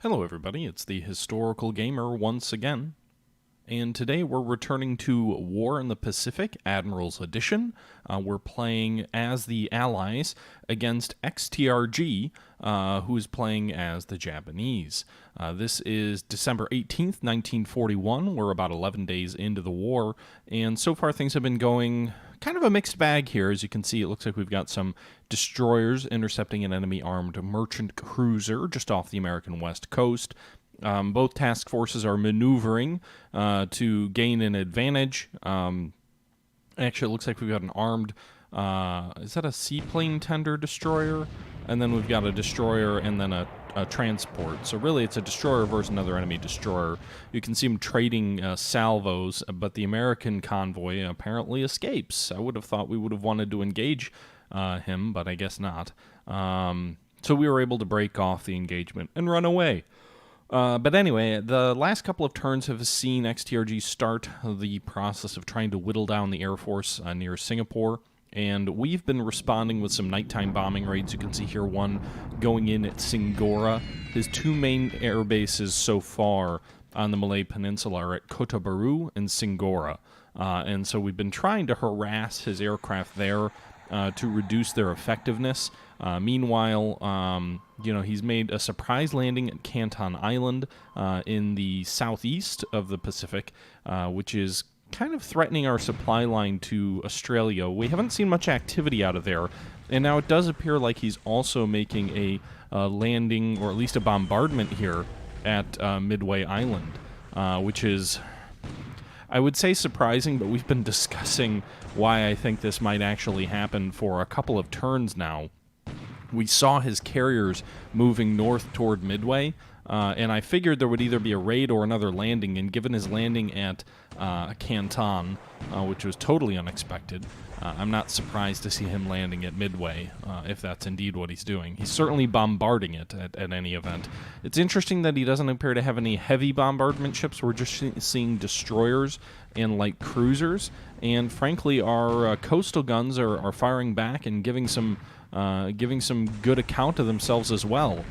Hello everybody, it's the Historical Gamer once again, and today we're returning to War in the Pacific, Admirals Edition. We're playing as the Allies against XTRG, who is playing as the Japanese. This is December 18th, 1941. We're about 11 days into the war, and so far things have been going kind of a mixed bag here. As you can see, it looks like we've got some destroyers intercepting an enemy armed merchant cruiser just off the American west coast. Both task forces are maneuvering to gain an advantage. Actually, it looks like we've got an armed, is that a seaplane tender destroyer? And then we've got a destroyer and then a transport. So really it's a destroyer versus another enemy destroyer. You can see them trading salvos, but the American convoy apparently escapes. I would have thought we would have wanted to engage him, but I guess not. So we were able to break off the engagement and run away. But anyway, the last couple of turns have seen XTRG start the process of trying to whittle down the Air Force near Singapore, and we've been responding with some nighttime bombing raids. You can see here one going in at Singora. His two main air bases so far on the Malay Peninsula are at Kota Baru and Singora. And so we've been trying to harass his aircraft there to reduce their effectiveness. Meanwhile, he's made a surprise landing at Canton Island in the southeast of the Pacific, which is kind of threatening our supply line to Australia. We haven't seen much activity out of there, and now it does appear like he's also making a landing, or at least a bombardment here at Midway Island, which is, I would say, surprising, but we've been discussing why I think this might actually happen for a couple of turns now. We saw his carriers moving north toward Midway, and I figured there would either be a raid or another landing, and given his landing at Canton, which was totally unexpected, I'm not surprised to see him landing at Midway, if that's indeed what he's doing. He's certainly bombarding it at any event. It's interesting that he doesn't appear to have any heavy bombardment ships. We're just seeing destroyers and light cruisers, and frankly, our coastal guns are firing back and giving some good account of themselves as well.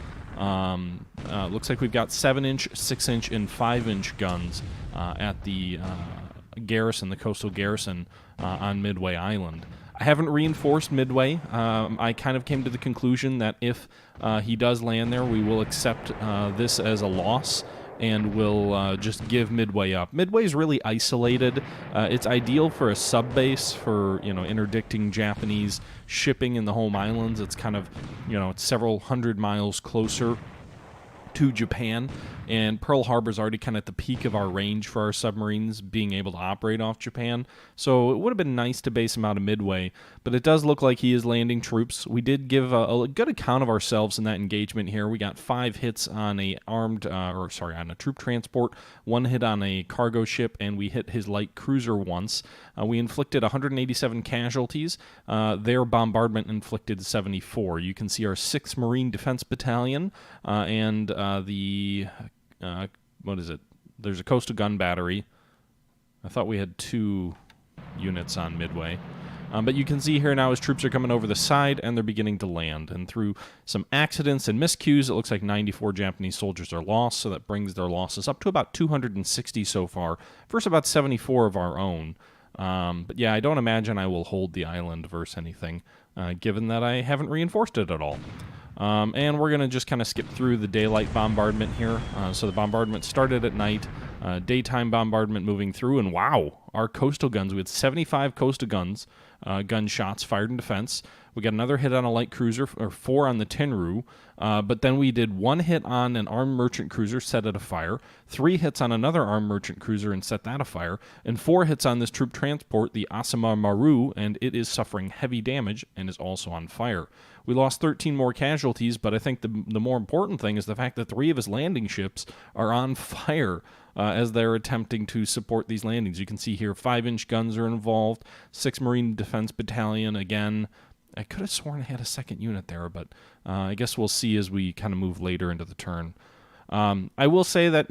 Looks like we've got 7-inch, 6-inch, and 5-inch guns at the garrison, the coastal garrison on Midway Island. I haven't reinforced Midway. I kind of came to the conclusion that if he does land there, we will accept this as a loss, and we'll just give Midway up. Midway's really isolated. It's ideal for a sub-base for, interdicting Japanese shipping in the home islands. It's kind of, it's several hundred miles closer to Japan, and Pearl Harbor's already kind of at the peak of our range for our submarines being able to operate off Japan, so it would have been nice to base him out of Midway, but it does look like he is landing troops. We did give a good account of ourselves in that engagement here. We got 5 hits on on a troop transport, 1 hit on a cargo ship, and we hit his light cruiser once. We inflicted 187 casualties. Their bombardment inflicted 74. You can see our 6th Marine Defense Battalion and what is it? There's a coastal gun battery. I thought we had 2 units on Midway. But you can see here now his troops are coming over the side, and they're beginning to land. And through some accidents and miscues, it looks like 94 Japanese soldiers are lost, so that brings their losses up to about 260 so far, versus about 74 of our own. But yeah, I don't imagine I will hold the island versus anything, given that I haven't reinforced it at all. And we're going to just kind of skip through the daylight bombardment here. So the bombardment started at night, daytime bombardment moving through, and wow, our coastal guns, we had 75 coastal guns, gunshots fired in defense. We got another hit on a light cruiser, or 4 on the Tenru, but then we did 1 hit on an armed merchant cruiser, set it afire, 3 hits on another armed merchant cruiser and set that afire, and 4 hits on this troop transport, the Asama Maru, and it is suffering heavy damage and is also on fire. We lost 13 more casualties, but I think the more important thing is the fact that 3 of his landing ships are on fire as they're attempting to support these landings. You can see here 5-inch guns are involved, 6 Marine Defense Battalion again. I could have sworn I had a 2nd unit there, but I guess we'll see as we kind of move later into the turn. I will say that,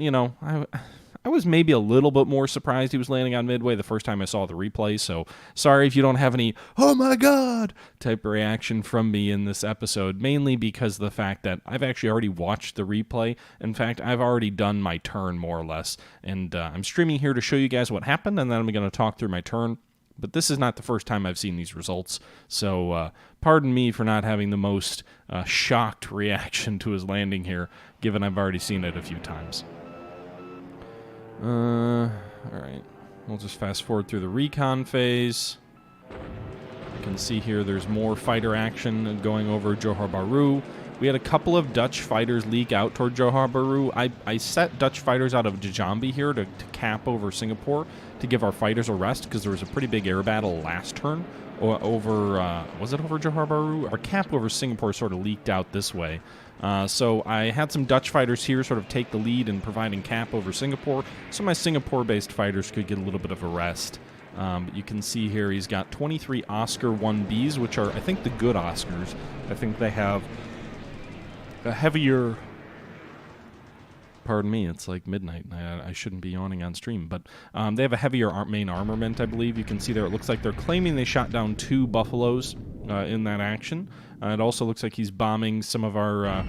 I was maybe a little bit more surprised he was landing on Midway the first time I saw the replay, so sorry if you don't have any, oh my god, type of reaction from me in this episode, mainly because of the fact that I've actually already watched the replay. In fact, I've already done my turn, more or less, and I'm streaming here to show you guys what happened, and then I'm going to talk through my turn. But this is not the first time I've seen these results, so pardon me for not having the most shocked reaction to his landing here, given I've already seen it a few times. Alright, we'll just fast forward through the recon phase. You can see here there's more fighter action going over Johor Bahru. We had a couple of Dutch fighters leak out toward Johor Bahru. I set Dutch fighters out of Djambi here to cap over Singapore to give our fighters a rest, because there was a pretty big air battle last turn over, was it over Johor Bahru? Our cap over Singapore sort of leaked out this way. So I had some Dutch fighters here sort of take the lead in providing cap over Singapore, so my Singapore-based fighters could get a little bit of a rest. But you can see here he's got 23 Oscar 1Bs, which are, I think, the good Oscars. I think they have a heavier... Pardon me, it's like midnight. I shouldn't be yawning on stream, but they have a heavier main armament, I believe. You can see there it looks like they're claiming they shot down 2 Buffaloes in that action. It also looks like he's bombing some of our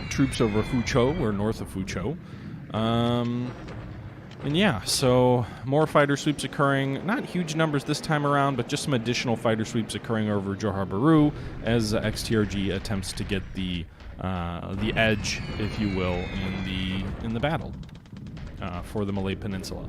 troops over Fuzhou, or north of Fuzhou. And yeah, so more fighter sweeps occurring. Not huge numbers this time around, but just some additional fighter sweeps occurring over Johor Bahru as XTRG attempts to get the edge, if you will, in the battle for the Malay Peninsula.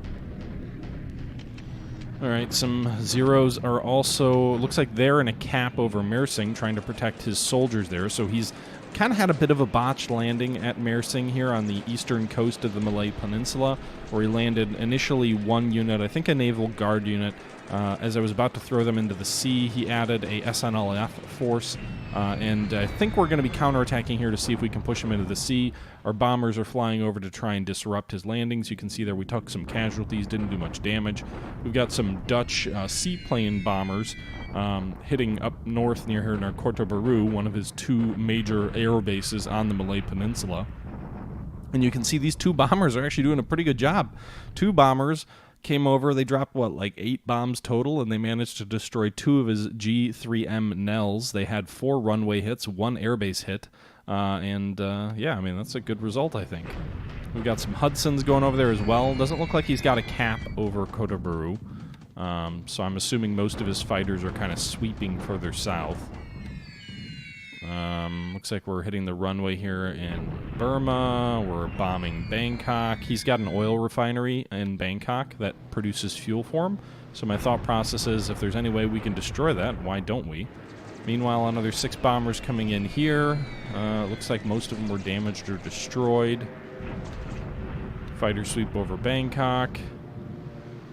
All right, some Zeros are also, looks like they're in a cap over Mersing, trying to protect his soldiers there. So he's kind of had a bit of a botched landing at Mersing here on the eastern coast of the Malay Peninsula, where he landed initially 1 unit, I think a naval guard unit. As I was about to throw them into the sea, he added a SNLF force, and I think we're going to be counterattacking here to see if we can push him into the sea. Our bombers are flying over to try and disrupt his landings. You can see there we took some casualties, didn't do much damage. We've got some Dutch seaplane bombers hitting up north near here in Kota Bharu, one of his 2 major air bases on the Malay Peninsula. And you can see these 2 bombers are actually doing a pretty good job. 2 bombers came over, they dropped, what, like 8 bombs total, and they managed to destroy 2 of his G3M Nels. They had 4 runway hits, 1 airbase hit, yeah, I mean, that's a good result, I think. We've got some Hudsons going over there as well. Doesn't look like he's got a cap over Kota Bharu, so I'm assuming most of his fighters are kind of sweeping further south. Looks like we're hitting the runway here in Burma. We're bombing Bangkok. He's got an oil refinery in Bangkok that produces fuel for him. So my thought process is, if there's any way we can destroy that, why don't we? Meanwhile, another 6 bombers coming in here. Looks like most of them were damaged or destroyed. Fighter sweep over Bangkok.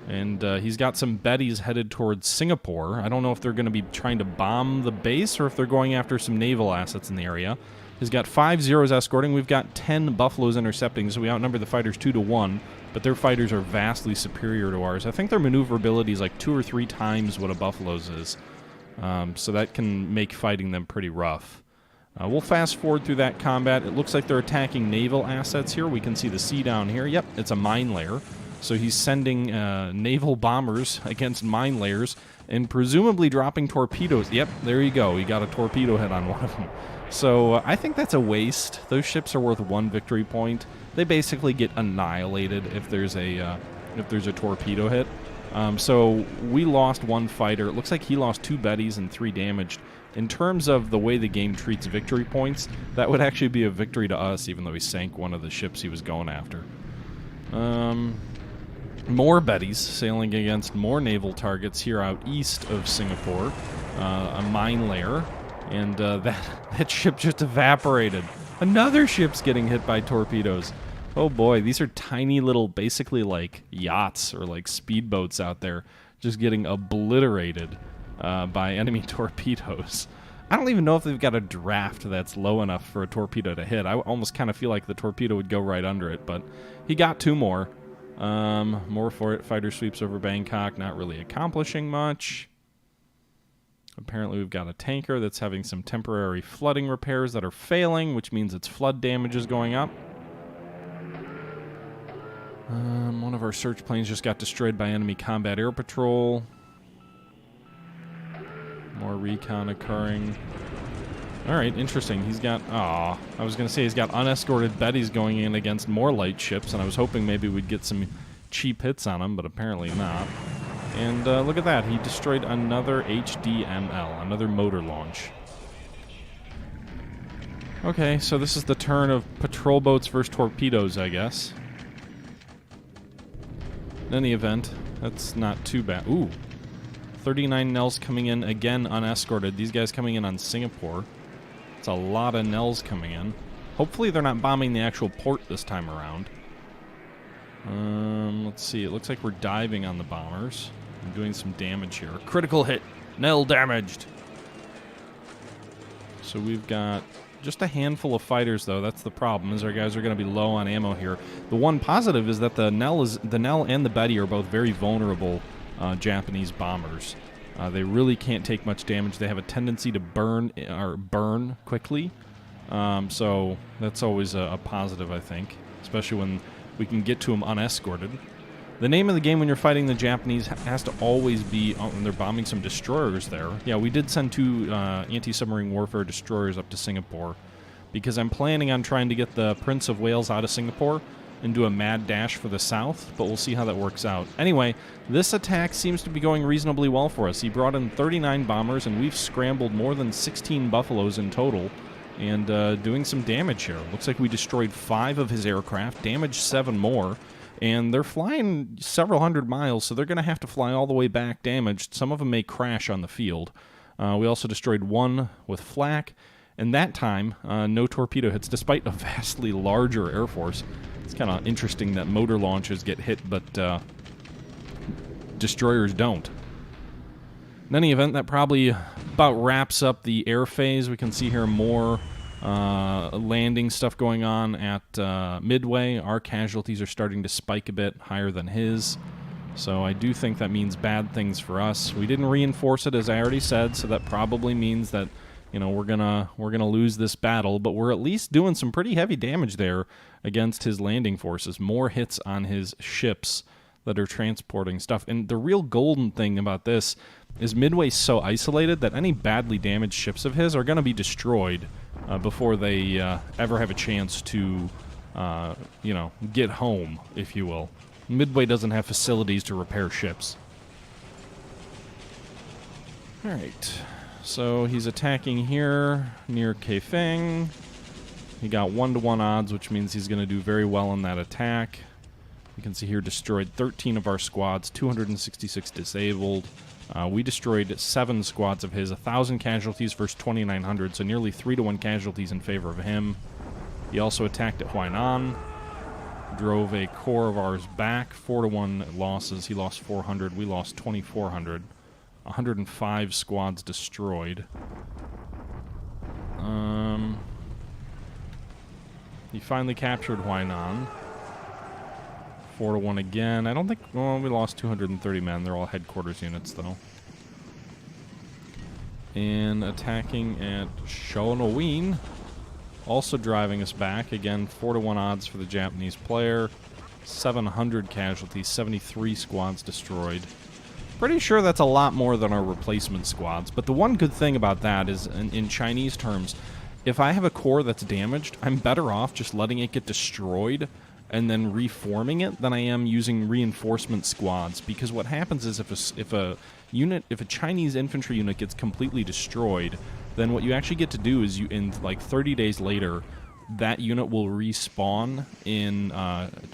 And he's got some Bettys headed towards Singapore. I don't know if they're going to be trying to bomb the base or if they're going after some naval assets in the area. He's got 5 Zeros escorting. We've got 10 Buffaloes intercepting, so we outnumber the fighters 2-1, but their fighters are vastly superior to ours. I think their maneuverability is like 2 or 3 times what a Buffalo's is, so that can make fighting them pretty rough. We'll fast forward through that combat. It looks like they're attacking naval assets here. We can see the sea down here. Yep, it's a mine layer. So he's sending naval bombers against mine layers and presumably dropping torpedoes. Yep, there you go. He got a torpedo hit on one of them. So I think that's a waste. Those ships are worth 1 victory point. They basically get annihilated if there's a torpedo hit. So we lost 1 fighter. It looks like he lost 2 Bettys and 3 damaged. In terms of the way the game treats victory points, that would actually be a victory to us, even though he sank one of the ships he was going after. More Bettys sailing against more naval targets here out east of Singapore. A mine layer. And that ship just evaporated. Another ship's getting hit by torpedoes. Oh boy, these are tiny little, basically like yachts or like speedboats out there, just getting obliterated by enemy torpedoes. I don't even know if they've got a draft that's low enough for a torpedo to hit. I almost kind of feel like the torpedo would go right under it, but he got 2 more. More fighter sweeps over Bangkok, not really accomplishing much. Apparently we've got a tanker that's having some temporary flooding repairs that are failing, which means its flood damage is going up. One of our search planes just got destroyed by enemy combat air patrol. More recon occurring. Alright, interesting. He's got... I was going to say he's got unescorted Bettys going in against more light ships, and I was hoping maybe we'd get some cheap hits on him, but apparently not. And look at that. He destroyed another HDML, another motor launch. Okay, so this is the turn of patrol boats versus torpedoes, I guess. In any event, that's not too bad. Ooh. 39 Nels coming in, again unescorted. These guys coming in on Singapore. It's a lot of Nels coming in. Hopefully they're not bombing the actual port this time around. Let's see. It looks like we're diving on the bombers. I'm doing some damage here. Critical hit. Nel damaged. So we've got just a handful of fighters, though. That's the problem, is our guys are going to be low on ammo here. The one positive is that the Nel and the Betty are both very vulnerable Japanese bombers. They really can't take much damage. They have a tendency to burn quickly. So that's always a positive, I think, especially when we can get to them unescorted. The name of the game when you're fighting the Japanese has to always be, when they're bombing some destroyers there. Yeah, we did send 2 anti-submarine warfare destroyers up to Singapore because I'm planning on trying to get the Prince of Wales out of Singapore and do a mad dash for the south, but we'll see how that works out. Anyway, this attack seems to be going reasonably well for us. He brought in 39 bombers, and we've scrambled more than 16 Buffaloes in total, and doing some damage here. Looks like we destroyed 5 of his aircraft, damaged 7 more, and they're flying several hundred miles, so they're going to have to fly all the way back damaged. Some of them may crash on the field. We also destroyed 1 with flak, and that time, no torpedo hits, despite a vastly larger Air Force. It's kind of interesting that motor launches get hit, but destroyers don't. In any event, that probably about wraps up the air phase. We can see here more landing stuff going on at Midway. Our casualties are starting to spike a bit higher than his. So I do think that means bad things for us. We didn't reinforce it, as I already said, so that probably means that, you know, we're gonna lose this battle, but we're at least doing some pretty heavy damage there against his landing forces. More hits on his ships that are transporting stuff. And the real golden thing about this is Midway's so isolated that any badly damaged ships of his are going to be destroyed before they ever have a chance to, you know, get home, if you will. Midway doesn't have facilities to repair ships. All right. So he's attacking here near Kaifeng. He got 1-to-1 odds, which means he's going to do very well in that attack. You can see here destroyed 13 of our squads, 266 disabled. We destroyed 7 squads of his, 1,000 casualties versus 2,900, so nearly 3-to-1 casualties in favor of him. He also attacked at Huainan, drove a corps of ours back, 4-to-1 losses. He lost 400, we lost 2,400. 105 squads destroyed. He finally captured Huainan. 4-to-1 again. I don't think... Well, we lost 230 men. They're all headquarters units, though. And attacking at Shonoween. Also driving us back. Again, 4-to-1 odds for the Japanese player. 700 casualties. 73 squads destroyed. Pretty sure that's a lot more than our replacement squads. But the one good thing about that is, in Chinese terms, if I have a corps that's damaged, I'm better off just letting it get destroyed and then reforming it than I am using reinforcement squads. Because what happens is if a Chinese infantry unit gets completely destroyed, then what you actually get to do is in like 30 days later, that unit will respawn in in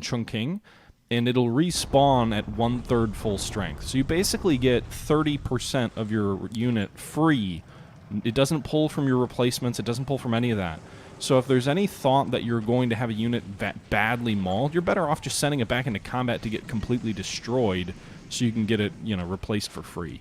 Chongqing, and it'll respawn at 1/3 full strength. So you basically get 30% of your unit free. It doesn't pull from your replacements. It doesn't pull from any of that. So if there's any thought that you're going to have a unit badly mauled, you're better off just sending it back into combat to get completely destroyed so you can get it, you know, replaced for free.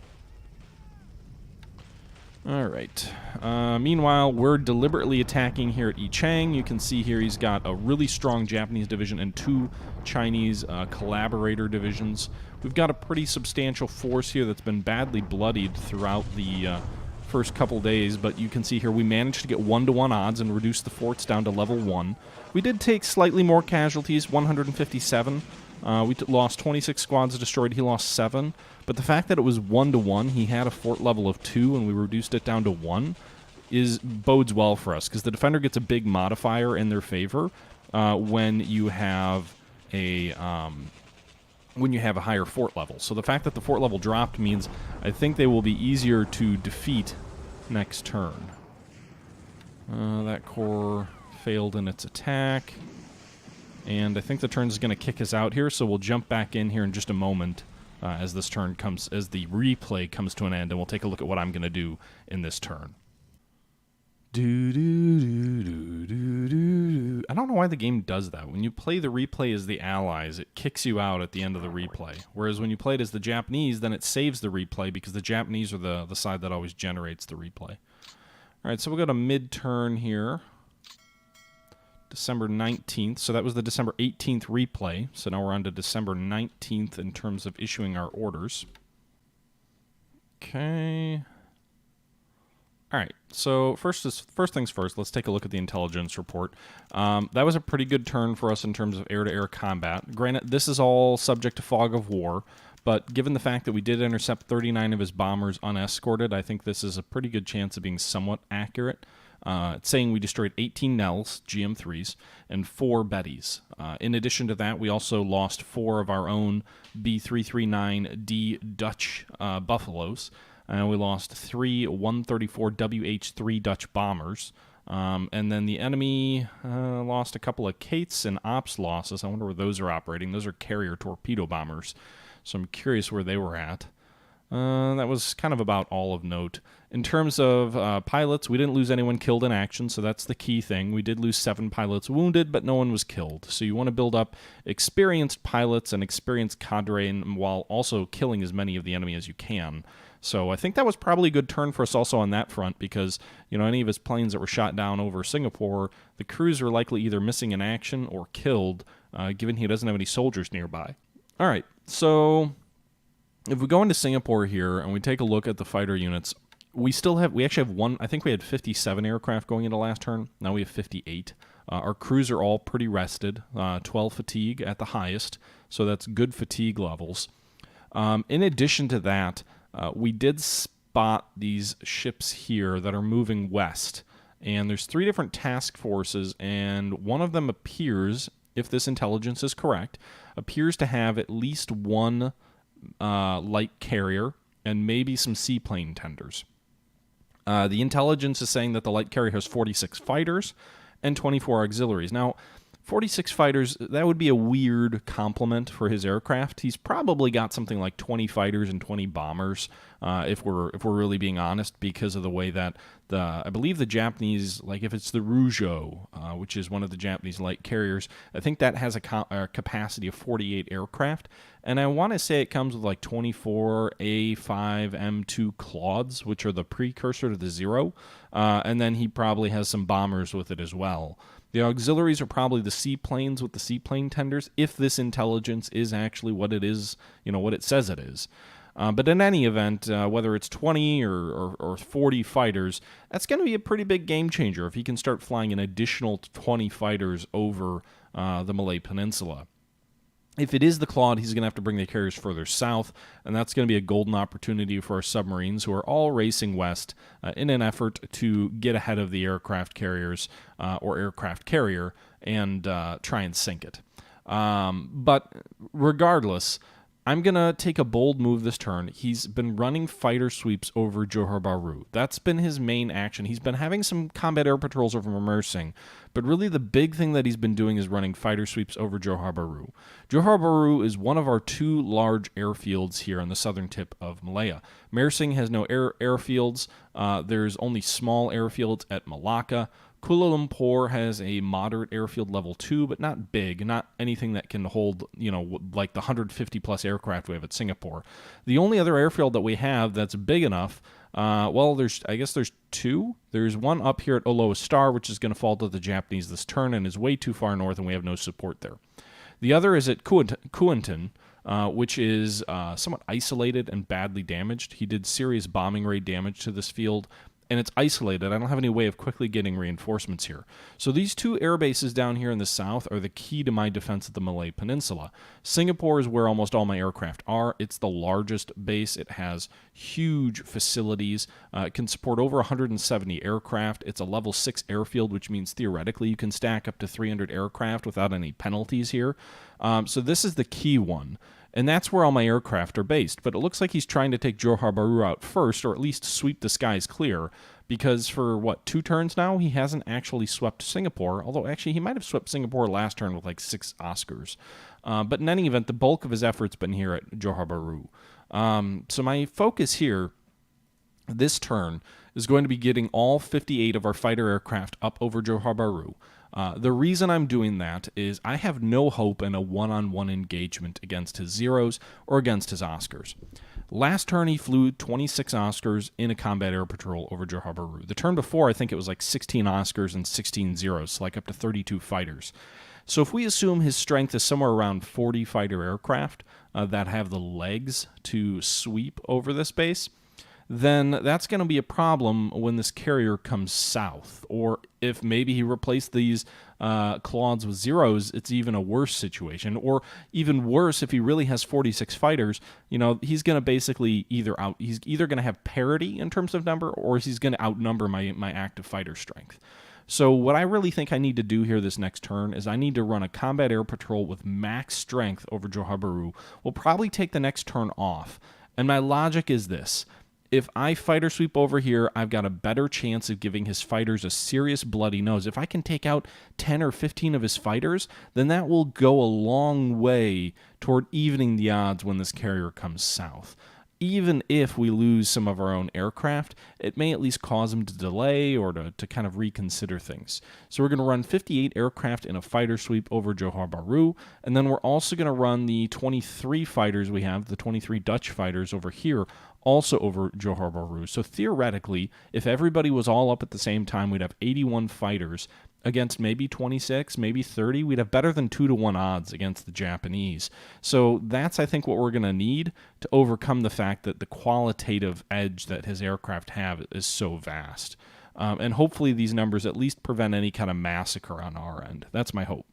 All right. Meanwhile, we're deliberately attacking here at Ichang. You can see here he's got a really strong Japanese division and 2 Chinese collaborator divisions. We've got a pretty substantial force here that's been badly bloodied throughout the first couple days, but you can see here we managed to get 1-to-1 odds and reduce the forts down to level 1. We did take slightly more casualties, 157. We lost 26 squads destroyed, he lost 7. But the fact that it was 1-to-1, he had a fort level of 2 and we reduced it down to 1, bodes well for us, because the defender gets a big modifier in their favor when you have a higher fort level. So the fact that the fort level dropped means I think they will be easier to defeat next turn. That corps failed in its attack, and I think the turn is going to kick us out here, so we'll jump back in here in just a moment as the replay comes to an end, and we'll take a look at what I'm going to do in this turn. I don't know why the game does that. When you play the replay as the Allies, it kicks you out at the end of the replay. Whereas when you play it as the Japanese, then it saves the replay because the Japanese are the side that always generates the replay. All right, so we'll go to mid-turn here. December 19th. So that was the December 18th replay. So now we're on to December 19th in terms of issuing our orders. Okay. All right, so first things first, let's take a look at the intelligence report. That was a pretty good turn for us in terms of air-to-air combat. Granted, this is all subject to fog of war, but given the fact that we did intercept 39 of his bombers unescorted, I think this is a pretty good chance of being somewhat accurate. It's saying we destroyed 18 Nels, GM3s, and 4 Bettys. In addition to that, we also lost 4 of our own B339D Dutch Buffaloes. We lost 3 134 WH-3 Dutch bombers. And then the enemy lost a couple of Kates and Ops losses. I wonder where those are operating. Those are carrier torpedo bombers. So I'm curious where they were at. That was kind of about all of note. In terms of pilots, we didn't lose anyone killed in action, so that's the key thing. We did lose 7 pilots wounded, but no one was killed. So you want to build up experienced pilots and experienced cadre while also killing as many of the enemy as you can. So I think that was probably a good turn for us also on that front because, you know, any of his planes that were shot down over Singapore, the crews are likely either missing in action or killed, given he doesn't have any soldiers nearby. All right, so if we go into Singapore here and we take a look at the fighter units, we actually have one. I think we had 57 aircraft going into last turn. Now we have 58. Our crews are all pretty rested, 12 fatigue at the highest, so that's good fatigue levels. In addition to that, we did spot these ships here that are moving west, and there's 3 different task forces, and one of them appears, if this intelligence is correct, appears to have at least 1 light carrier and maybe some seaplane tenders. The intelligence is saying that the light carrier has 46 fighters and 24 auxiliaries. Now, 46 fighters, that would be a weird complement for his aircraft. He's probably got something like 20 fighters and 20 bombers, if we're really being honest, because of the way that I believe the Japanese, like if it's the Rougeau, which is one of the Japanese light carriers, I think that has a capacity of 48 aircraft, and I want to say it comes with like 24 A5M2 Claudes, which are the precursor to the Zero, and then he probably has some bombers with it as well. The auxiliaries are probably the seaplanes with the seaplane tenders, if this intelligence is actually what it is, you know, what it says it is. But in any event, whether it's 20 or 40 fighters, that's going to be a pretty big game changer if he can start flying an additional 20 fighters over the Malay Peninsula. If it is the Claude, he's going to have to bring the carriers further south, and that's going to be a golden opportunity for our submarines, who are all racing west in an effort to get ahead of the aircraft carriers or aircraft carrier and try and sink it. But regardless, I'm going to take a bold move this turn. He's been running fighter sweeps over Johor Bahru. That's been his main action. He's been having some combat air patrols over Mersing, but really the big thing that he's been doing is running fighter sweeps over Johor Bahru. Johor Bahru is one of our 2 large airfields here on the southern tip of Malaya. Mersing has no airfields. There's only small airfields at Malacca. Kuala Lumpur has a moderate airfield level 2, but not big, not anything that can hold, you know, like the 150 plus aircraft we have at Singapore. The only other airfield that we have that's big enough, I guess there's 2. There's one up here at Oloa Star, which is going to fall to the Japanese this turn and is way too far north, and we have no support there. The other is at Kuantan, which is somewhat isolated and badly damaged. He did serious bombing raid damage to this field, and it's isolated. I don't have any way of quickly getting reinforcements here. So these two air bases down here in the south are the key to my defense of the Malay Peninsula. Singapore is where almost all my aircraft are. It's the largest base. It has huge facilities. It can support over 170 aircraft. It's a level 6 airfield, which means theoretically you can stack up to 300 aircraft without any penalties here. So this is the key one. And that's where all my aircraft are based. But it looks like he's trying to take Johor Bahru out first, or at least sweep the skies clear, because for, 2 turns now, he hasn't actually swept Singapore, although actually he might have swept Singapore last turn with like 6 Oscars. But in any event, the bulk of his effort's been here at Johor Bahru. So my focus here this turn is going to be getting all 58 of our fighter aircraft up over Johor Bahru. The reason I'm doing that is I have no hope in a one-on-one engagement against his Zeros or against his Oscars. Last turn, he flew 26 Oscars in a combat air patrol over Johor Bahru. The turn before, I think it was like 16 Oscars and 16 Zeros, so like up to 32 fighters. So if we assume his strength is somewhere around 40 fighter aircraft that have the legs to sweep over this base, then that's going to be a problem when this carrier comes south. Or if maybe he replaced these Claudes with Zeros, it's even a worse situation. Or even worse, if he really has 46 fighters, he's going to basically he's either going to have parity in terms of number, or he's going to outnumber my active fighter strength. So what I really think I need to do here this next turn is I need to run a combat air patrol with max strength over Johor Bahru. We'll probably take the next turn off. And my logic is this. If I fighter sweep over here, I've got a better chance of giving his fighters a serious bloody nose. If I can take out 10 or 15 of his fighters, then that will go a long way toward evening the odds when this carrier comes south. Even if we lose some of our own aircraft, it may at least cause him to delay or to kind of reconsider things. So we're going to run 58 aircraft in a fighter sweep over Johor Bahru, and then we're also going to run the 23 fighters we have, the 23 Dutch fighters over here, also over Johor Bahru. So theoretically, if everybody was all up at the same time, we'd have 81 fighters against maybe 26, maybe 30. We'd have better than 2-to-1 odds against the Japanese. So that's, I think, what we're going to need to overcome the fact that the qualitative edge that his aircraft have is so vast. And hopefully these numbers at least prevent any kind of massacre on our end. That's my hope.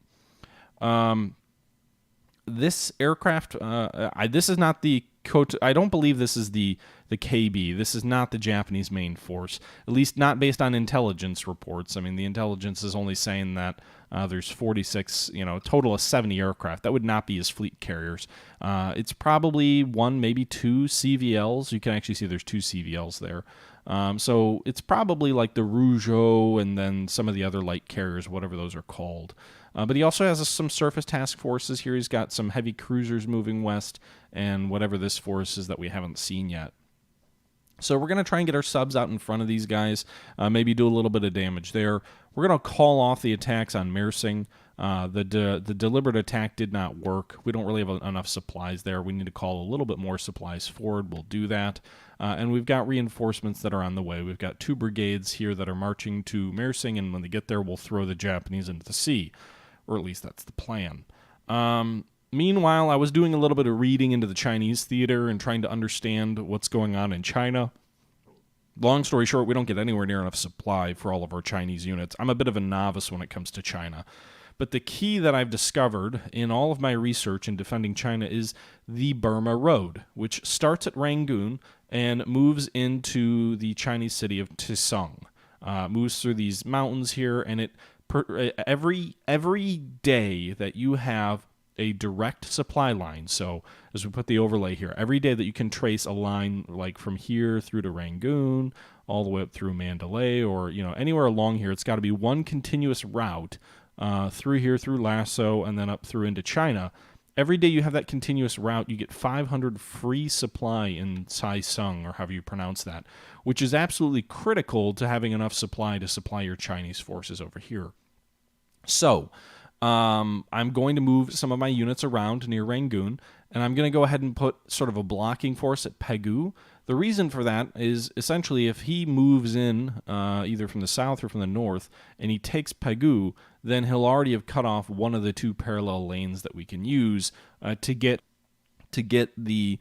This aircraft, this is not the I don't believe this is the KB. This is not the Japanese main force, at least not based on intelligence reports. I mean, the intelligence is only saying that there's 46, a total of 70 aircraft. That would not be his fleet carriers. It's probably 1, maybe 2 CVLs. You can actually see there's 2 CVLs there. So it's probably like the Rougeau and then some of the other light carriers, whatever those are called. But he also has some surface task forces here. He's got some heavy cruisers moving west and whatever this force is that we haven't seen yet. So we're going to try and get our subs out in front of these guys, maybe do a little bit of damage there. We're going to call off the attacks on Mersing. The deliberate attack did not work. We don't really have enough supplies there. We need to call a little bit more supplies forward. We'll do that. And we've got reinforcements that are on the way. We've got 2 brigades here that are marching to Mersing, and when they get there, we'll throw the Japanese into the sea. Or at least that's the plan. Meanwhile, I was doing a little bit of reading into the Chinese theater and trying to understand what's going on in China. Long story short, we don't get anywhere near enough supply for all of our Chinese units. I'm a bit of a novice when it comes to China. But the key that I've discovered in all of my research in defending China is the Burma Road, which starts at Rangoon and moves into the Chinese city of Tisong. Moves through these mountains here, and every day that you have a direct supply line, so as we put the overlay here, every day that you can trace a line like from here through to Rangoon, all the way up through Mandalay, or anywhere along here, it's got to be one continuous route through here, through Lasso, and then up through into China. Every day you have that continuous route, you get 500 free supply in Sai Sung, or however you pronounce that, which is absolutely critical to having enough supply to supply your Chinese forces over here. So, I'm going to move some of my units around near Rangoon, and I'm going to go ahead and put sort of a blocking force at Pegu. The reason for that is essentially if he moves in either from the south or from the north, and he takes Pegu, then he'll already have cut off one of the 2 parallel lanes that we can use to get to get the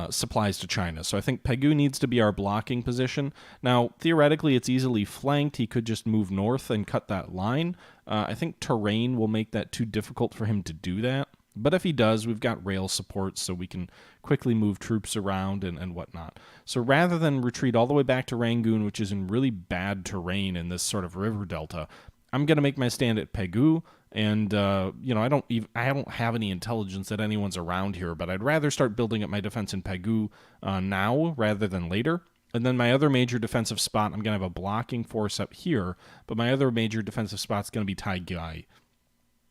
supplies to China. So I think Pegu needs to be our blocking position. Now, theoretically, it's easily flanked. He could just move north and cut that line. I think terrain will make that too difficult for him to do that. But if he does, we've got rail support, so we can quickly move troops around and whatnot. So rather than retreat all the way back to Rangoon, which is in really bad terrain in this sort of river delta, I'm going to make my stand at Pegu. And I don't have any intelligence that anyone's around here, but I'd rather start building up my defense in Pegu now rather than later. And then my other major defensive spot, I'm going to have a blocking force up here, but my other major defensive spot's going to be Taigai.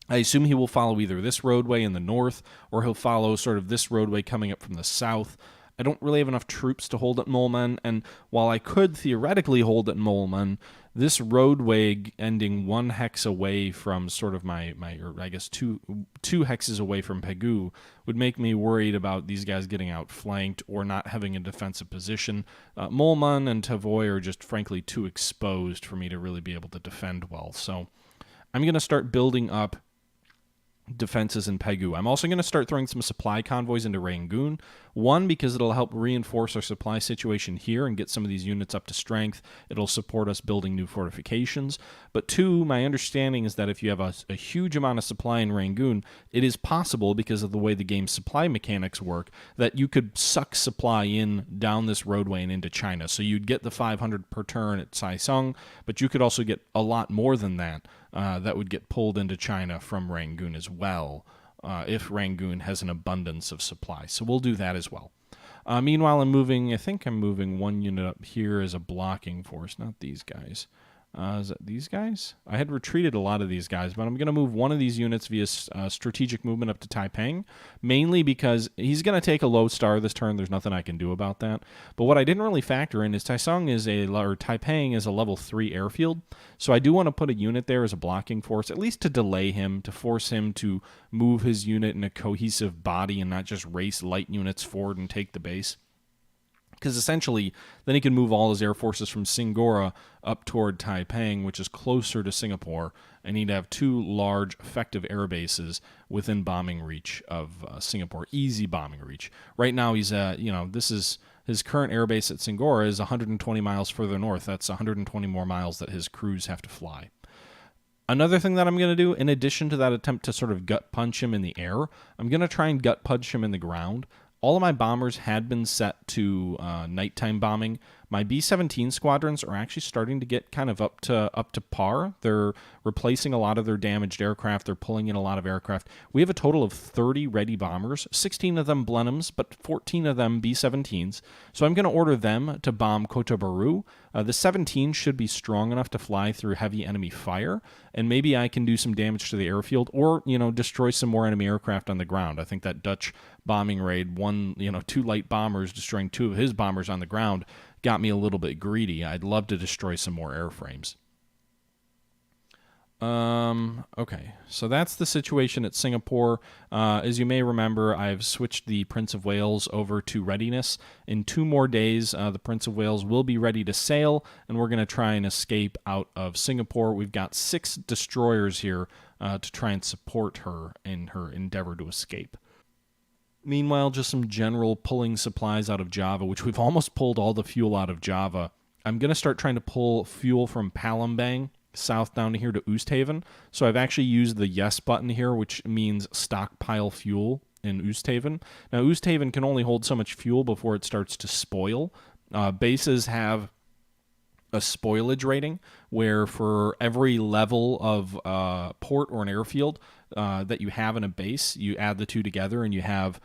I assume he will follow either this roadway in the north, or he'll follow sort of this roadway coming up from the south. I don't really have enough troops to hold at Molman, and while I could theoretically hold at Molman, this roadway ending 1 hex away from sort of my or I guess two hexes away from Pegu would make me worried about these guys getting outflanked or not having a defensive position. Molman and Tavoy are just frankly too exposed for me to really be able to defend well. So I'm going to start building up defenses in Pegu. I'm also going to start throwing some supply convoys into Rangoon. One, because it'll help reinforce our supply situation here and get some of these units up to strength. It'll support us building new fortifications. But two, my understanding is that if you have a huge amount of supply in Rangoon, it is possible, because of the way the game's supply mechanics work, that you could suck supply in down this roadway and into China. So you'd get the 500 per turn at Saisong, but you could also get a lot more than that. That would get pulled into China from Rangoon as well, if Rangoon has an abundance of supply. So we'll do that as well. Meanwhile, I think I'm moving one unit up here as a blocking force, not these guys. Is it these guys? I had retreated a lot of these guys, but I'm going to move one of these units via strategic movement up to Taiping, mainly because he's going to take a low star this turn. There's nothing I can do about that. But what I didn't really factor in is Taiping is a level 3 airfield, so I do want to put a unit there as a blocking force, at least to delay him, to force him to move his unit in a cohesive body and not just race light units forward and take the base. Because essentially, then he can move all his air forces from Singora up toward Taiping, which is closer to Singapore, and he'd have 2 large effective air bases within bombing reach of Singapore. Easy bombing reach. Right now, he's this is his current air base at Singora is 120 miles further north. That's 120 more miles that his crews have to fly. Another thing that I'm going to do, in addition to that attempt to sort of gut punch him in the air, I'm going to try and gut punch him in the ground. All of my bombers had been set to nighttime bombing. My B-17 squadrons are actually starting to get kind of up to par. They're replacing a lot of their damaged aircraft. They're pulling in a lot of aircraft. We have a total of 30 ready bombers, 16 of them Blenheims, but 14 of them B-17s. So I'm going to order them to bomb Kota Baru. The 17 should be strong enough to fly through heavy enemy fire, and maybe I can do some damage to the airfield or, destroy some more enemy aircraft on the ground. I think that Dutch bombing raid, 2 light bombers destroying 2 of his bombers on the ground, got me a little bit greedy. I'd love to destroy some more airframes. Okay, so that's the situation at Singapore. As you may remember, I've switched the Prince of Wales over to readiness. In 2 more days, the Prince of Wales will be ready to sail, and we're going to try and escape out of Singapore. We've got 6 destroyers here to try and support her in her endeavor to escape. Meanwhile, just some general pulling supplies out of Java, which we've almost pulled all the fuel out of Java. I'm going to start trying to pull fuel from Palembang south down to here to Oosthaven. So I've actually used the yes button here, which means stockpile fuel in Oosthaven. Now, Oosthaven can only hold so much fuel before it starts to spoil. Bases have a spoilage rating where for every level of port or an airfield that you have in a base, you add the 2 together and you have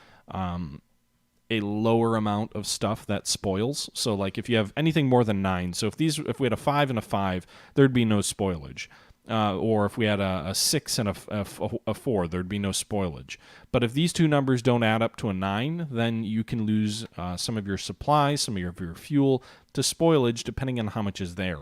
a lower amount of stuff that spoils. So like if you have anything more than 9, so if we had a 5 and a 5, there'd be no spoilage. Or if we had a 6 and a 4, there'd be no spoilage. But if these 2 numbers don't add up to a 9, then you can lose some of your supplies, some of your fuel to spoilage, depending on how much is there.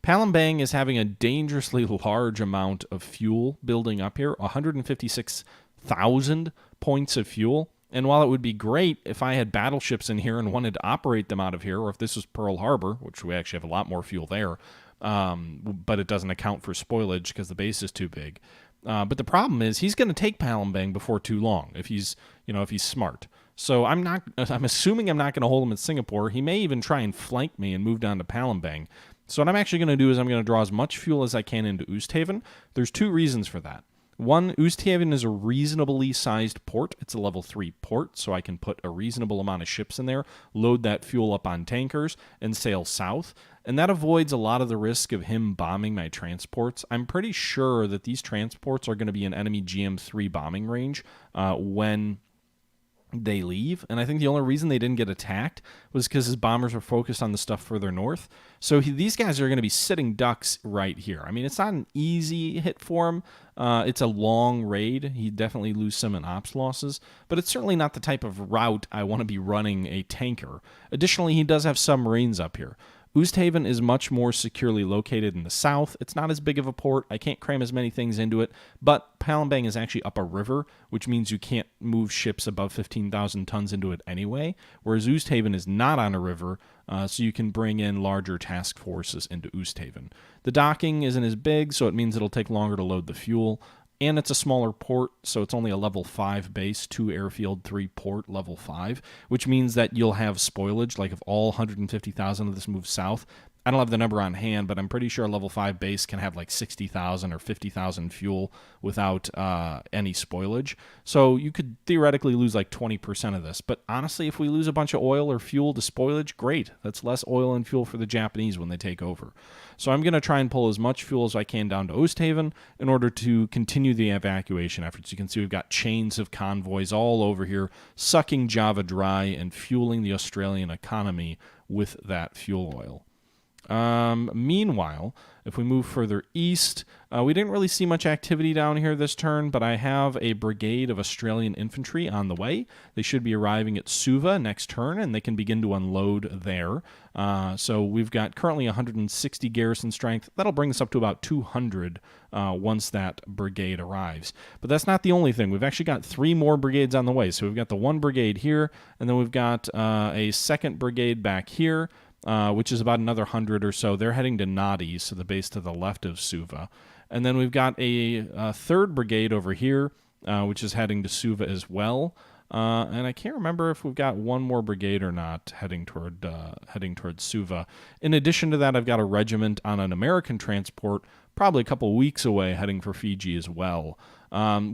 Palembang is having a dangerously large amount of fuel building up here, 156,000 points of fuel. And while it would be great if I had battleships in here and wanted to operate them out of here, or if this was Pearl Harbor, which we actually have a lot more fuel there, but it doesn't account for spoilage because the base is too big. But the problem is he's going to take Palembang before too long if he's smart. So I'm assuming I'm not going to hold him at Singapore. He may even try and flank me and move down to Palembang. So what I'm actually going to do is I'm going to draw as much fuel as I can into Oosthaven. There's two reasons for that. One, Oosthaven is a reasonably sized port. It's a level 3 port, so I can put a reasonable amount of ships in there, load that fuel up on tankers, and sail south. And that avoids a lot of the risk of him bombing my transports. I'm pretty sure that these transports are going to be in enemy GM3 bombing range when they leave, and I think the only reason they didn't get attacked was because his bombers were focused on the stuff further north. So these guys are going to be sitting ducks right here. I mean, it's not an easy hit for him. It's a long raid. He'd definitely lose some in ops losses, but it's certainly not the type of route I want to be running a tanker. Additionally, he does have submarines up here. Oosthaven is much more securely located in the south. It's not as big of a port. I can't cram as many things into it, but Palembang is actually up a river, which means you can't move ships above 15,000 tons into it anyway, whereas Oosthaven is not on a river, so you can bring in larger task forces into Oosthaven. The docking isn't as big, so it means it'll take longer to load the fuel. And it's a smaller port, so it's only a level 5 base, 2 airfield, 3 port, level 5, which means that you'll have spoilage. Like if all 150,000 of this moves south, I don't have the number on hand, but I'm pretty sure a level 5 base can have like 60,000 or 50,000 fuel without any spoilage. So you could theoretically lose like 20% of this. But honestly, if we lose a bunch of oil or fuel to spoilage, great. That's less oil and fuel for the Japanese when they take over. So I'm going to try and pull as much fuel as I can down to Oosthaven in order to continue the evacuation efforts. You can see we've got chains of convoys all over here, sucking Java dry and fueling the Australian economy with that fuel oil. Meanwhile, if we move further east, we didn't really see much activity down here this turn, but I have a brigade of Australian infantry on the way. They should be arriving at Suva next turn, and they can begin to unload there. So we've got currently 160 garrison strength. That'll bring us up to about 200 once that brigade arrives. But that's not the only thing. We've actually got 3 more brigades on the way. So we've got the 1 brigade here, and then we've got a 2nd brigade back here, which is about another 100 or so. They're heading to Nadi, so the base to the left of Suva. And then we've got a 3rd brigade over here, which is heading to Suva as well. And I can't remember if we've got one more brigade or not heading toward Suva. In addition to that, I've got a regiment on an American transport, probably a couple weeks away, heading for Fiji as well.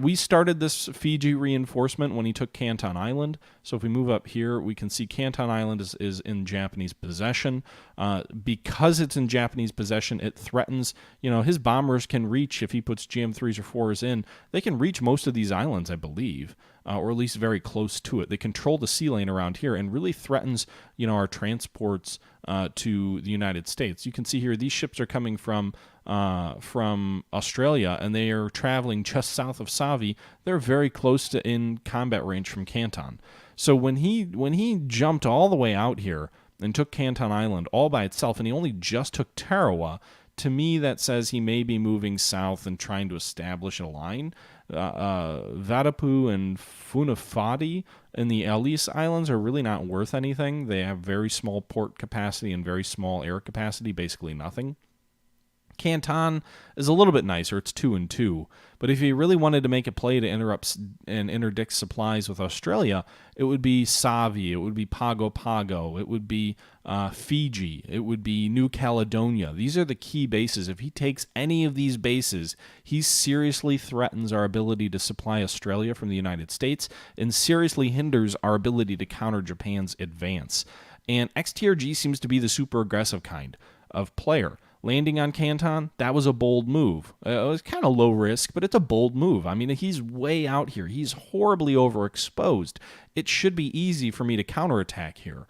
We started this Fiji reinforcement when he took Canton Island. So if we move up here, we can see Canton Island is in Japanese possession. Because it's in Japanese possession, it threatens, his bombers can reach, if he puts GM3s or 4s in, they can reach most of these islands, I believe, or at least very close to it. They control the sea lane around here and really threatens, our transports to the United States. You can see here, these ships are coming from Australia, and they are traveling just south of Savi. They're very close to in combat range from Canton. So when he jumped all the way out here and took Canton Island all by itself, and he only just took Tarawa, to me that says he may be moving south and trying to establish a line. Vatapu and Funafati in the Ellice Islands are really not worth anything. They have very small port capacity and very small air capacity, basically nothing. Canton is a little bit nicer. It's 2 and 2. But if you really wanted to make a play to interrupt and interdict supplies with Australia, it would be Savi, it would be Pago Pago, it would be Fiji, it would be New Caledonia. These are the key bases. If he takes any of these bases, he seriously threatens our ability to supply Australia from the United States and seriously hinders our ability to counter Japan's advance. And XTRG seems to be the super aggressive kind of player. Landing on Canton, that was a bold move. It was kind of low risk, but it's a bold move. I mean, he's way out here. He's horribly overexposed. It should be easy for me to counterattack here.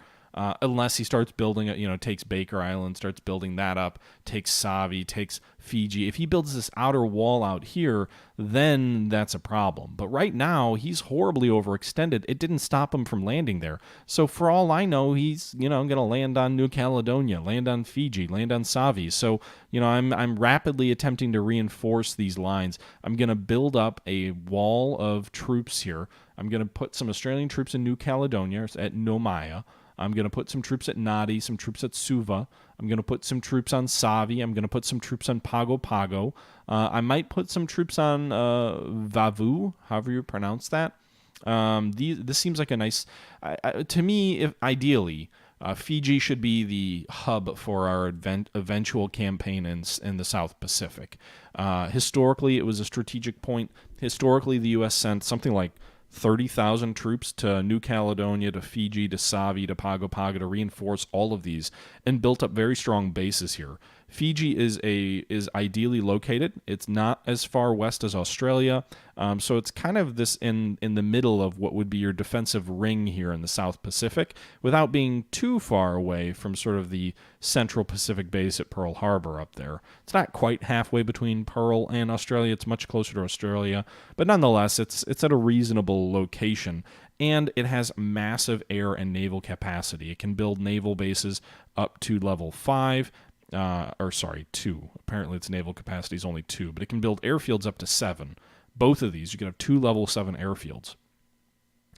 Unless he starts building, takes Baker Island, starts building that up, takes Savi, takes Fiji. If he builds this outer wall out here, then that's a problem. But right now, he's horribly overextended. It didn't stop him from landing there. So for all I know, he's, going to land on New Caledonia, land on Fiji, land on Savi. So, I'm rapidly attempting to reinforce these lines. I'm going to build up a wall of troops here. I'm going to put some Australian troops in New Caledonia at Nomaya. I'm going to put some troops at Nadi, some troops at Suva. I'm going to put some troops on Savi. I'm going to put some troops on Pago Pago. I might put some troops on Vavu, however you pronounce that. This seems like a nice, to me, ideally, Fiji should be the hub for our eventual campaign in the South Pacific. Historically, it was a strategic point. Historically, the U.S. sent something like 30,000 troops to New Caledonia, to Fiji, to Savi, to Pago Pago to reinforce all of these and built up very strong bases here. Fiji is ideally located. It's not as far west as Australia, so it's kind of this in the middle of what would be your defensive ring here in the South Pacific, without being too far away from sort of the Central Pacific base at Pearl Harbor up there. It's not quite halfway between Pearl and Australia. It's much closer to Australia, but nonetheless, it's at a reasonable location. And it has massive air and naval capacity. It can build naval bases up to level 5. 2. Apparently its naval capacity is only 2, but it can build airfields up to 7. Both of these, you can have 2 level 7 airfields.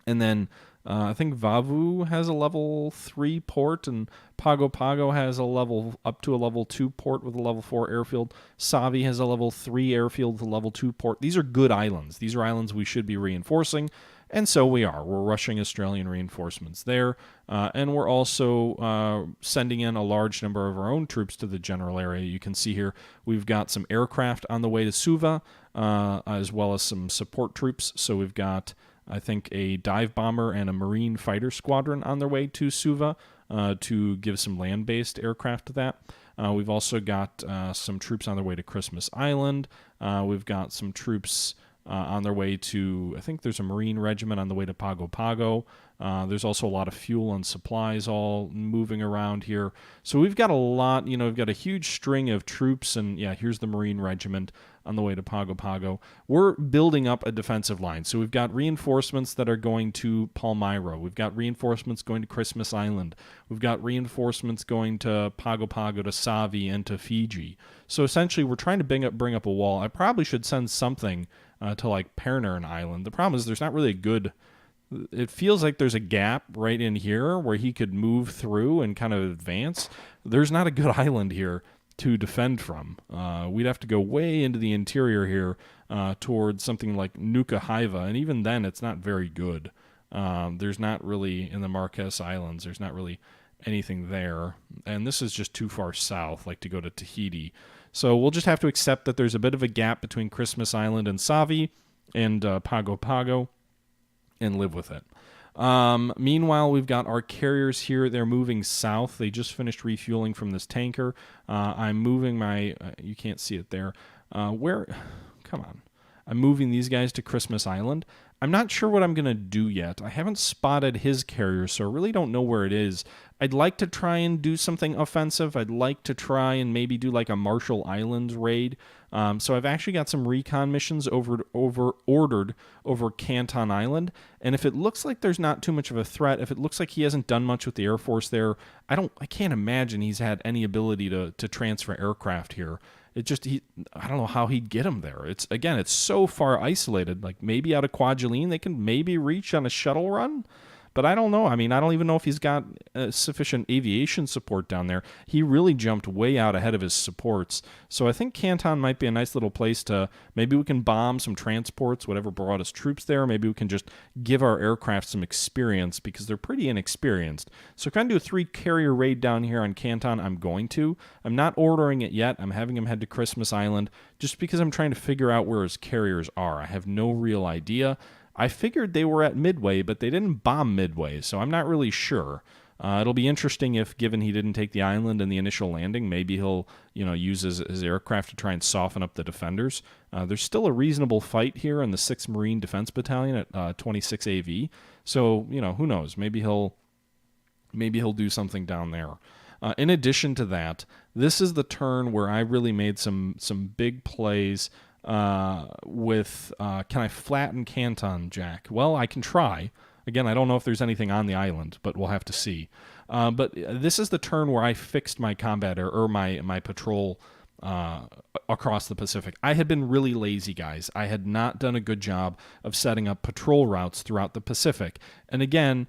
And then I think Vavu has a level 3 port, and Pago Pago has up to a level 2 port with a level 4 airfield. Savi has a level 3 airfield with a level 2 port. These are good islands. These are islands we should be reinforcing. And so we are. We're rushing Australian reinforcements there. And we're also sending in a large number of our own troops to the general area. You can see here we've got some aircraft on the way to Suva, as well as some support troops. So we've got, I think, a dive bomber and a marine fighter squadron on their way to Suva to give some land-based aircraft to that. We've also got some troops on their way to Christmas Island. We've got some troops on their way to, I think there's a Marine regiment on the way to Pago Pago. There's also a lot of fuel and supplies all moving around here. So we've got a lot, we've got a huge string of troops, and yeah, here's the Marine regiment on the way to Pago Pago. We're building up a defensive line. So we've got reinforcements that are going to Palmyra. We've got reinforcements going to Christmas Island. We've got reinforcements going to Pago Pago, to Savi, and to Fiji. So essentially, we're trying to bring up a wall. I probably should send something to like Pernaran Island. The problem is there's not really a good... It feels like there's a gap right in here where he could move through and kind of advance. There's not a good island here to defend from. We'd have to go way into the interior here towards something like Nuka Hiva, and even then it's not very good. There's not really, in the Marquess Islands, there's not really anything there. And this is just too far south, like to go to Tahiti. So we'll just have to accept that there's a bit of a gap between Christmas Island and Savi and Pago Pago and live with it. Meanwhile, we've got our carriers here. They're moving south. They just finished refueling from this tanker. I'm moving my... you can't see it there. Come on. I'm moving these guys to Christmas Island. I'm not sure what I'm going to do yet. I haven't spotted his carrier, so I really don't know where it is. I'd like to try and do something offensive. I'd like to try and maybe do like a Marshall Islands raid. So I've actually got some recon missions ordered over Canton Island. And if it looks like there's not too much of a threat, if it looks like he hasn't done much with the Air Force there, I can't imagine he's had any ability to transfer aircraft here. I don't know how he'd get him there. It's so far isolated. Like maybe out of Kwajalein, they can maybe reach on a shuttle run. But I don't know. I mean, I don't even know if he's got sufficient aviation support down there. He really jumped way out ahead of his supports. So I think Canton might be a nice little place to, maybe we can bomb some transports, whatever brought us troops there. Maybe we can just give our aircraft some experience because they're pretty inexperienced. So if I can do a 3-carrier raid down here on Canton, I'm going to. I'm not ordering it yet. I'm having him head to Christmas Island just because I'm trying to figure out where his carriers are. I have no real idea. I figured they were at Midway, but they didn't bomb Midway, so I'm not really sure. It'll be interesting if, given he didn't take the island in the initial landing, maybe he'll use his aircraft to try and soften up the defenders. There's still a reasonable fight here in the 6th Marine Defense Battalion at 26 AV, so who knows? Maybe he'll do something down there. In addition to that, this is the turn where I really made some big plays. Can I flatten Canton, Jack? Well, I can try. Again, I don't know if there's anything on the island, but we'll have to see. But this is the turn where I fixed my combat or my patrol across the Pacific. I had been really lazy, guys. I had not done a good job of setting up patrol routes throughout the Pacific. And again,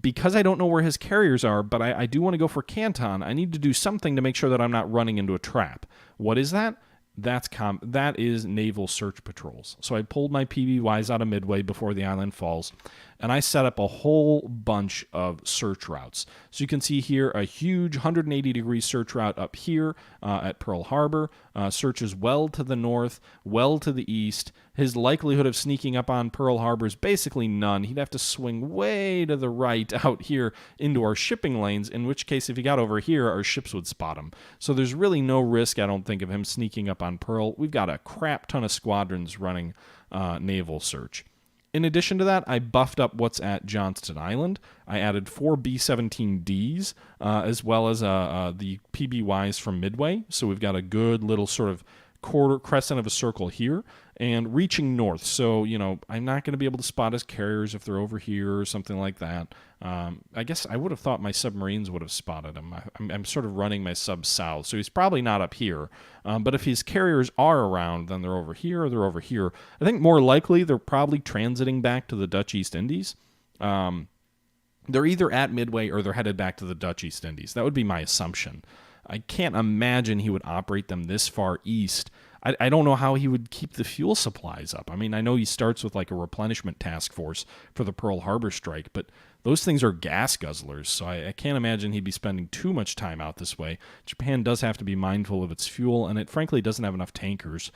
because I don't know where his carriers are, but I do want to go for Canton, I need to do something to make sure that I'm not running into a trap. What is that? That is naval search patrols. So I pulled my PBYs out of Midway before the island falls, and I set up a whole bunch of search routes. So you can see here a huge 180-degree search route up here at Pearl Harbor, searches well to the north, well to the east. His likelihood of sneaking up on Pearl Harbor is basically none. He'd have to swing way to the right out here into our shipping lanes, in which case if he got over here, our ships would spot him. So there's really no risk, I don't think, of him sneaking up on Pearl. We've got a crap ton of squadrons running naval search. In addition to that, I buffed up what's at Johnston Island. I added 4 B-17Ds, as well as the PBYs from Midway. So we've got a good little sort of quarter crescent of a circle here, and reaching north. So, I'm not going to be able to spot his carriers if they're over here or something like that. I guess I would have thought my submarines would have spotted him. I'm sort of running my sub south, so he's probably not up here. But if his carriers are around, then they're over here or they're over here. I think more likely they're probably transiting back to the Dutch East Indies. They're either at Midway or they're headed back to the Dutch East Indies. That would be my assumption. I can't imagine he would operate them this far east. I don't know how he would keep the fuel supplies up. I mean, I know he starts with like a replenishment task force for the Pearl Harbor strike, but those things are gas guzzlers, so I can't imagine he'd be spending too much time out this way. Japan does have to be mindful of its fuel, and it frankly doesn't have enough tankers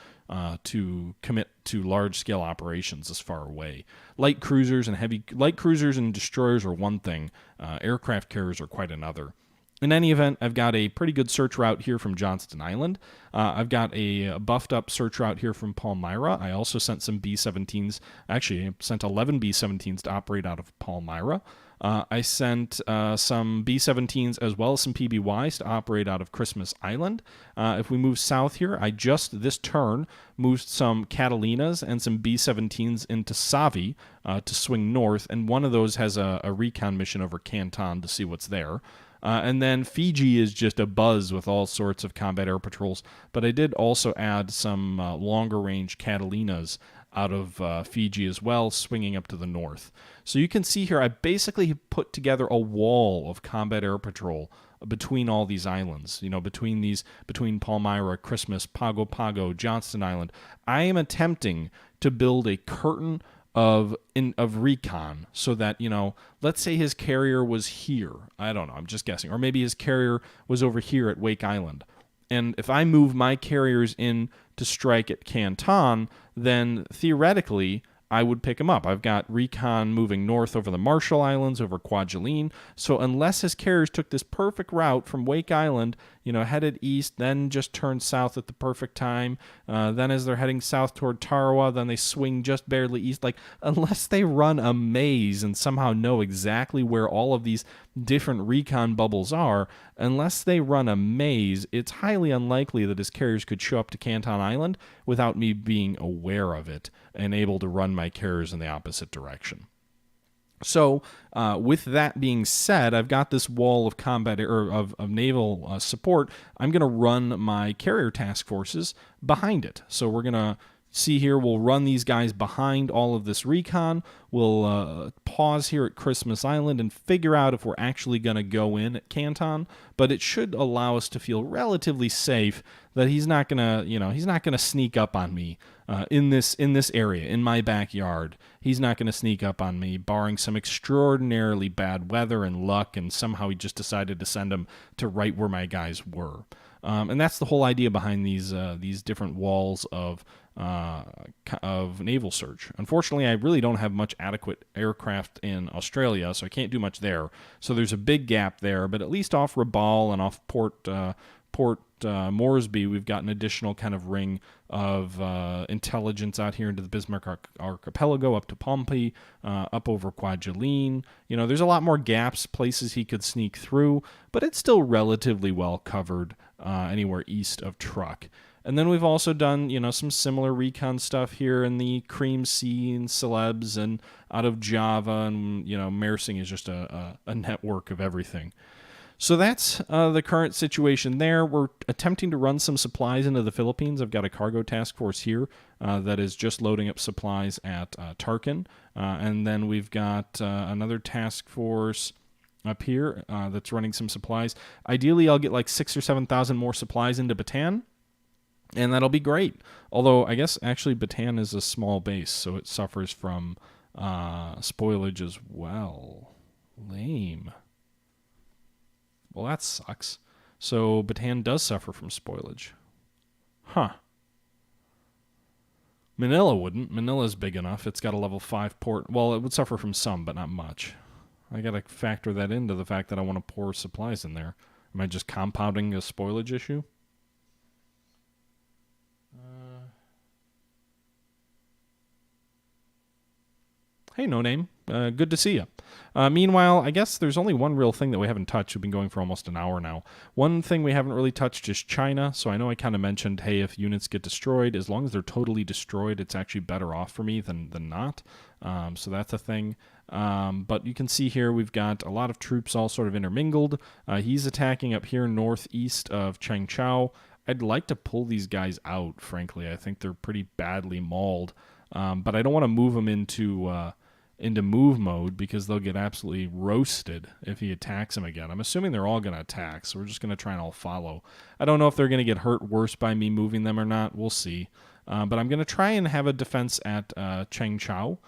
to commit to large-scale operations this far away. Light cruisers and destroyers are one thing. Aircraft carriers are quite another. In any event, I've got a pretty good search route here from Johnston Island. I've got a buffed-up search route here from Palmyra. I also sent some B-17s. Actually, I sent 11 B-17s to operate out of Palmyra. I sent some B-17s as well as some PBYs to operate out of Christmas Island. If we move south here, I just this turn moved some Catalinas and some B-17s into Savi to swing north, and one of those has a recon mission over Canton to see what's there. And then Fiji is just a buzz with all sorts of combat air patrols. But I did also add some longer-range Catalinas out of Fiji as well, swinging up to the north. So you can see here, I basically put together a wall of combat air patrol between all these islands. Between Palmyra, Christmas, Pago Pago, Johnston Island. I am attempting to build a curtain of recon so that, let's say his carrier was here. I don't know, I'm just guessing. Or maybe his carrier was over here at Wake Island. And if I move my carriers in to strike at Canton, then theoretically I would pick him up. I've got recon moving north over the Marshall Islands, over Kwajalein. So unless his carriers took this perfect route from Wake Island, headed east, then just turned south at the perfect time, then as they're heading south toward Tarawa, then they swing just barely east. Unless they run a maze and somehow know exactly where all of these different recon bubbles are, unless they run a maze, it's highly unlikely that his carriers could show up to Canton Island without me being aware of it and able to run my carriers in the opposite direction. So, with that being said, I've got this wall of combat of naval support. I'm going to run my carrier task forces behind it. So we're going to see here, we'll run these guys behind all of this recon. We'll pause here at Christmas Island and figure out if we're actually going to go in at Canton. But it should allow us to feel relatively safe that he's not going to sneak up on me in this area, in my backyard. He's not going to sneak up on me, barring some extraordinarily bad weather and luck, and somehow he just decided to send him to right where my guys were. And that's the whole idea behind these different walls of naval search. Unfortunately, I really don't have much adequate aircraft in Australia, so I can't do much there. So there's a big gap there, but at least off Rabaul and off Port Moresby, we've got an additional kind of ring of intelligence out here into the Bismarck Archipelago, up to Pohnpei, up over Kwajalein. There's a lot more gaps, places he could sneak through, but it's still relatively well covered anywhere east of Truk. And then we've also done, some similar recon stuff here in the Cream Sea and Celebes and out of Java, and, Mersing is just a network of everything. So that's the current situation there. We're attempting to run some supplies into the Philippines. I've got a cargo task force here that is just loading up supplies at Tarkin. And then we've got another task force up here that's running some supplies. Ideally, I'll get like 6,000 or 7,000 more supplies into Bataan, and that'll be great. Although, I guess actually Bataan is a small base, so it suffers from spoilage as well. Lame. Well, that sucks. So Bataan does suffer from spoilage. Huh. Manila wouldn't. Manila's big enough. It's got a level 5 port. Well, it would suffer from some, but not much. I got to factor that into the fact that I want to pour supplies in there. Am I just compounding a spoilage issue? Hey, No Name. Good to see you. Meanwhile, I guess there's only one real thing that we haven't touched. We've been going for almost an hour now. One thing we haven't really touched is China. So I know I kind of mentioned, hey, if units get destroyed, as long as they're totally destroyed, it's actually better off for me than not. So that's a thing. But you can see here we've got a lot of troops all sort of intermingled. He's attacking up here northeast of Changchao. I'd like to pull these guys out, frankly. I think they're pretty badly mauled. But I don't want to move them into move mode because they'll get absolutely roasted if he attacks them again. I'm assuming they're all going to attack, so we're just going to try and all follow. I don't know if they're going to get hurt worse by me moving them or not. We'll see. But I'm going to try and have a defense at Changchao.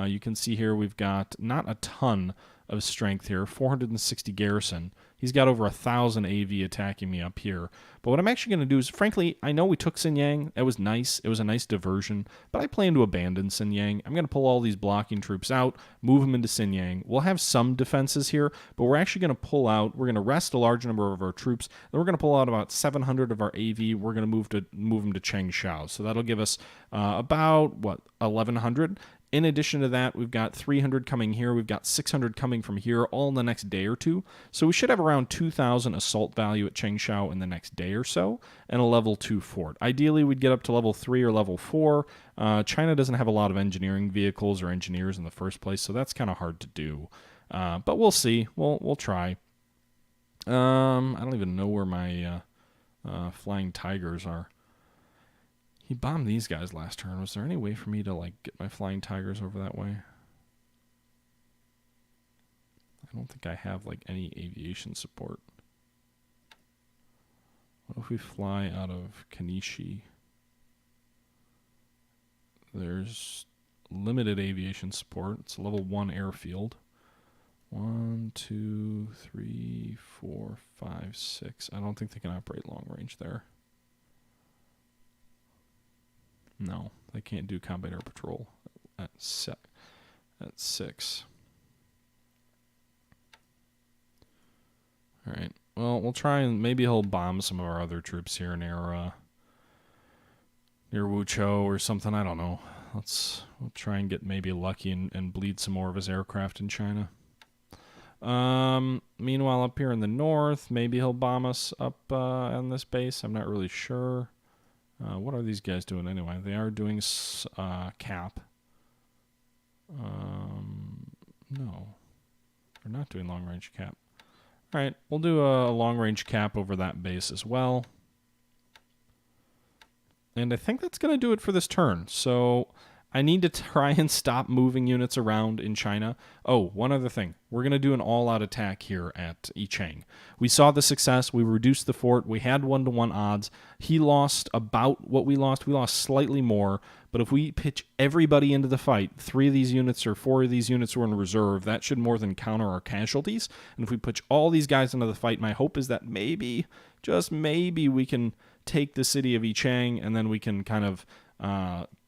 You can see here we've got not a ton of strength here, 460 garrison. He's got over 1,000 AV attacking me up here. But what I'm actually going to do is, frankly, I know we took Xinyang. That was nice. It was a nice diversion. But I plan to abandon Xinyang. I'm going to pull all these blocking troops out, move them into Xinyang. We'll have some defenses here, but we're actually going to pull out. We're going to rest a large number of our troops. Then we're going to pull out about 700 of our AV. We're going to move them to Changshao. So that'll give us about, 1,100. In addition to that, we've got 300 coming here. We've got 600 coming from here all in the next day or two. So we should have around 2,000 assault value at Changshao in the next day or so, and a level 2 fort. Ideally, we'd get up to level 3 or level 4. China doesn't have a lot of engineering vehicles or engineers in the first place, so that's kind of hard to do. But we'll see. We'll try. I don't even know where my flying tigers are. He bombed these guys last turn. Was there any way for me to get my flying tigers over that way? I don't think I have any aviation support. What if we fly out of Kanishi? There's limited aviation support. It's a level 1 airfield. 1, 2, 3, 4, 5, 6. I don't think they can operate long range there. No, they can't do combat air patrol at 6. All right. Well, we'll try and maybe he'll bomb some of our other troops here near Wuchou or something. I don't know. We'll try and get maybe lucky and bleed some more of his aircraft in China. Meanwhile, up here in the north, maybe he'll bomb us up on this base. I'm not really sure. What are these guys doing anyway? They are doing cap. No. They're not doing long-range cap. All right, we'll do a long-range cap over that base as well. And I think that's going to do it for this turn. So I need to try and stop moving units around in China. Oh, one other thing. We're going to do an all-out attack here at Ichang. We saw the success. We reduced the fort. We had 1-to-1 odds. He lost about what we lost. We lost slightly more. But if we pitch everybody into the fight, 3 of these units or 4 of these units were in reserve, that should more than counter our casualties. And if we pitch all these guys into the fight, my hope is that maybe, just maybe, we can take the city of Ichang, and then we can kind of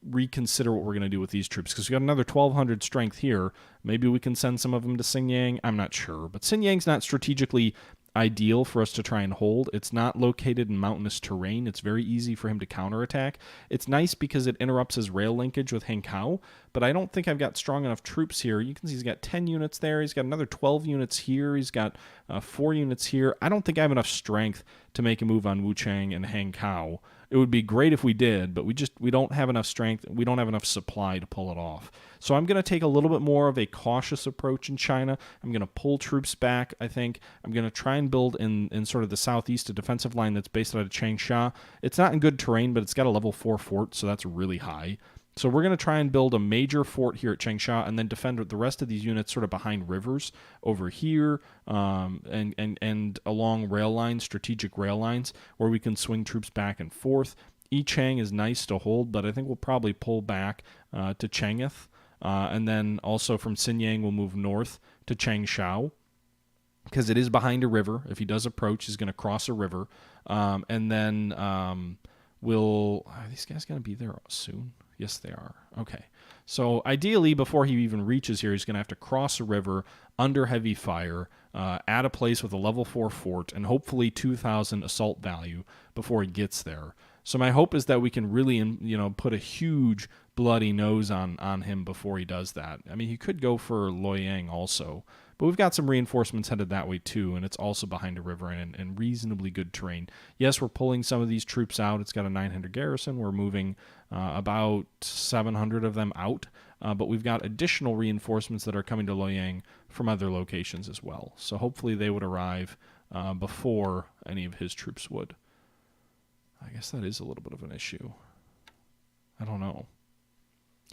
reconsider what we're going to do with these troops, because we got another 1,200 strength here. Maybe we can send some of them to Xinyang. I'm not sure, but Xinyang's not strategically ideal for us to try and hold. It's not located in mountainous terrain. It's very easy for him to counterattack. It's nice because it interrupts his rail linkage with Hankow, but I don't think I've got strong enough troops here. You can see he's got 10 units there. He's got another 12 units here. He's got 4 units here. I don't think I have enough strength to make a move on Wuchang and Hankow It would be great if we did, but we don't have enough strength. We don't have enough supply to pull it off. So I'm going to take a little bit more of a cautious approach in China. I'm going to pull troops back, I think. I'm going to try and build in sort of the southeast a defensive line that's based out of Changsha. It's not in good terrain, but it's got a level 4 fort, so that's really high. So we're going to try and build a major fort here at Changsha and then defend the rest of these units sort of behind rivers over here and along rail lines, strategic rail lines, where we can swing troops back and forth. Ichang is nice to hold, but I think we'll probably pull back to Chang'an. And then also from Xinyang, we'll move north to Changshao because it is behind a river. If he does approach, he's going to cross a river. And then are these guys going to be there soon? Yes, they are. Okay. So ideally, before he even reaches here, he's going to have to cross a river under heavy fire at a place with a level 4 fort and hopefully 2,000 assault value before he gets there. So my hope is that we can really, put a huge bloody nose on him before he does that. I mean, he could go for Luoyang also, but we've got some reinforcements headed that way too, and it's also behind a river and reasonably good terrain. Yes, we're pulling some of these troops out. It's got a 900 garrison. We're moving about 700 of them out, but we've got additional reinforcements that are coming to Luoyang from other locations as well. So hopefully they would arrive before any of his troops would. I guess that is a little bit of an issue. I don't know.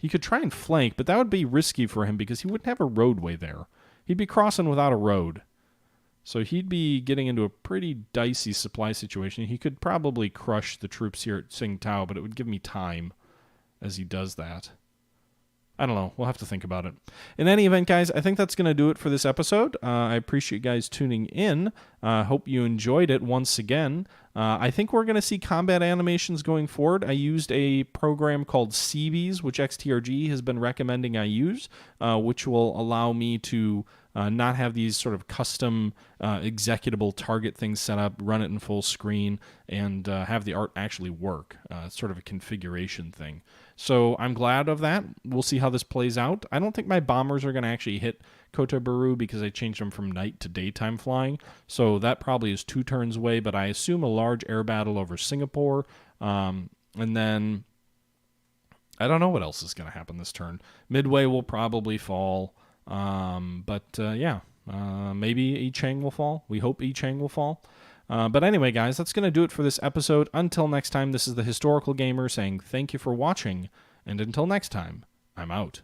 He could try and flank, but that would be risky for him because he wouldn't have a roadway there. He'd be crossing without a road. So he'd be getting into a pretty dicey supply situation. He could probably crush the troops here at Tsingtao, but it would give me time as he does that. I don't know. We'll have to think about it. In any event, guys, I think that's going to do it for this episode. I appreciate you guys tuning in. Hope you enjoyed it once again. I think we're going to see combat animations going forward. I used a program called CBs, which XTRG has been recommending I use, which will allow me to not have these sort of custom executable target things set up, run it in full screen, and have the art actually work. It's sort of a configuration thing. So I'm glad of that. We'll see how this plays out. I don't think my bombers are going to actually hit Kota Buru because I changed them from night to daytime flying. So that probably is 2 turns away, but I assume a large air battle over Singapore. And then I don't know what else is going to happen this turn. Midway will probably fall. Maybe Ichang will fall. We hope Ichang will fall. But anyway, guys, that's going to do it for this episode. Until next time, this is the Historical Gamer saying thank you for watching, and until next time, I'm out.